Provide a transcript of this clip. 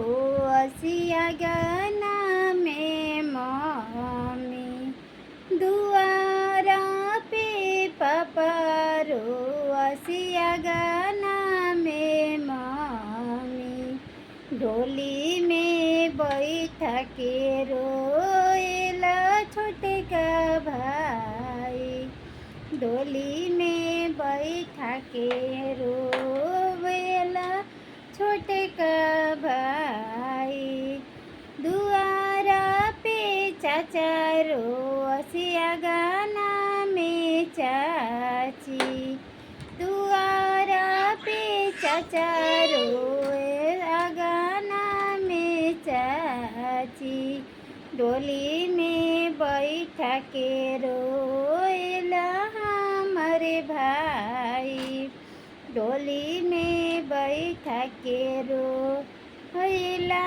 रोसिया गाना में मम्मी, दुआरा पे पापा रोसिया गाना में मम्मी, डोली में बैठा के रोएला छोटे का भाई, डोली में बैठा के रोवेला छोटे का भाई, दुआरा पे चाचा रोसिया गाना में चाची, दुआरा पे चाचा रोसिया गाना में चाची, डोली में बैठा के रोएला हमारे भाई, डोली में बैठा के रोएला